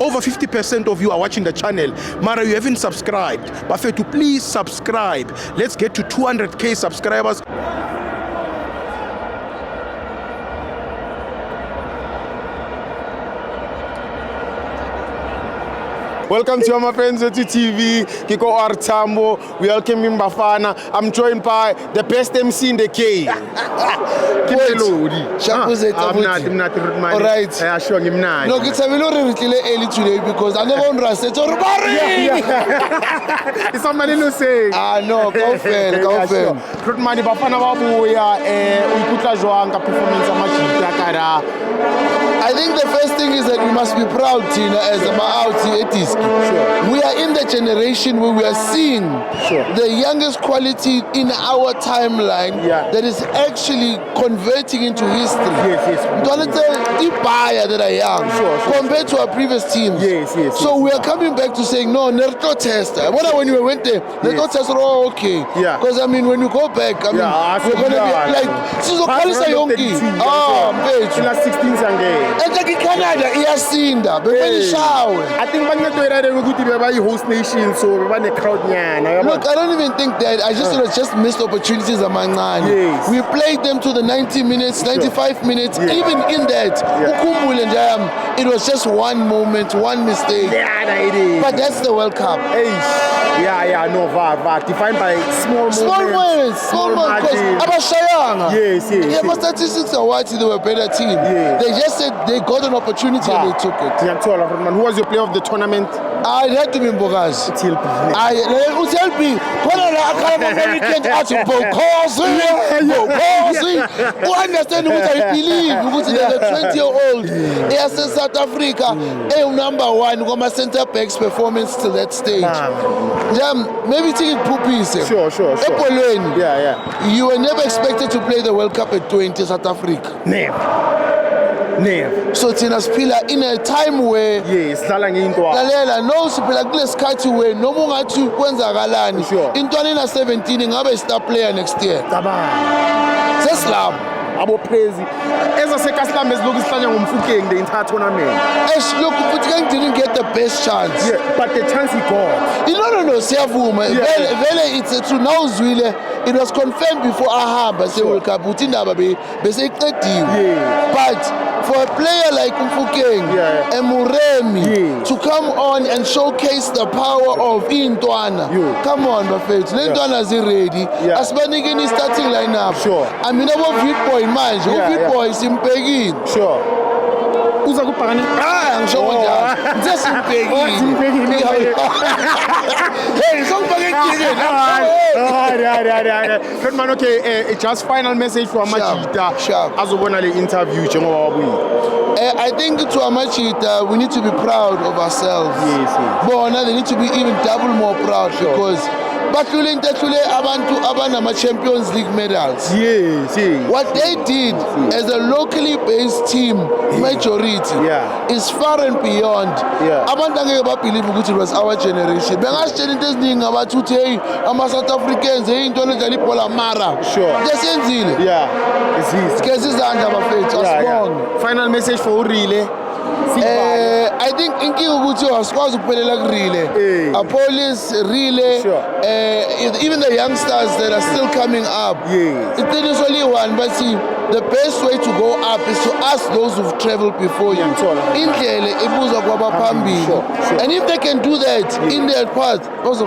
Over 50% of you are watching the channel. Mara, you haven't subscribed. Bafethu, please subscribe. Let's get to 200k subscribers. Welcome to my friends at TV, Kiko Artambo, we welcome him Bafana. I'm joined by the best MC in the K. All right. No, it's a little early today because I never understood. It's somebody who say. No, go fail. Rutmani Bafana Babuya, Uikuta Joanga performance I think the first thing is that we must be proud, Tina, as about it is. Sure. We are in the generation where we are seeing the youngest quality in our timeline that is actually converting into history. Yes. The buyer that are young compared to our previous teams. Yes. So we are coming back to saying, no, Nerto test. When we went there, Nerto test, oh, okay. Yeah. Because, I mean, when you go back, I mean, we're going to be like, Sizo Kalisa Yonki. Page. Last 16 again. And like in Canada, iyasinda. I think we host nation, so we want a crowd. Look, I don't even think that. I just it was just missed opportunities among nine. Yes. We played them to the 90 minutes, 95 minutes. Even in that, it was just one moment, one mistake. But that's the World Cup. Defined by small moments. Small margins. Yes. My statistics are white, they were a better team. Yes. They just said they got an opportunity and they took it. Who was your player of the tournament? I had to be Mbogazi. UTLB. When I can't ask you, Bokosi. Who understand what I believe? Because there's a 20-year-old. Yes, in South Africa, number one, got my center back's performance to that stage. Maybe take it poopies. Sure. You were never expected to play the World Cup at 20 South Africa. Never. So Tina Spila in a time where no Spila Gleskachi where no Mungatu Kwenzagalani in 2017 ngabe star player next year. That's love. Abo crazy. As I say, Kaslam is looking in the entire tournament. Look, Putin didn't get the best chance. Yeah, but the chance he got. No, it's true. Now it was confirmed before Ahab. Say World Cup. But for a player like Mfukeng and Muremi to come on and showcase the power of Intwana. Come on, Buffett. Intwana is ready. Aspanigin is starting lineup. Sure. I mean, about Vitboy, man. Vitboy is in Pegin. Sure. Who's a good party? I'm sure just in Pegin. Hey, some okay, just final message for Amachita. As a one interview, I think to Amachita, we need to be proud of ourselves. Yes. But they need to be even double more proud because Abantu Champions League medals. Yes. What they did as a locally based team majority is far and beyond. Abantu angeke believe it was our generation. Bengasitshela into eziningi abathi uthi ama-South Africans into edlala ibhola mara. Desenzile. Sigeza izandla bafethu asibonge. Final message for Urile. I think inkinga ukuthi asikwazi ukuphelela kurile. Police really even the youngsters that are still coming up. There is only one, but see, the best way to go up is to ask those who've traveled before you. Indlela ibuza kwabaphambili. And if they can do that in their path, those are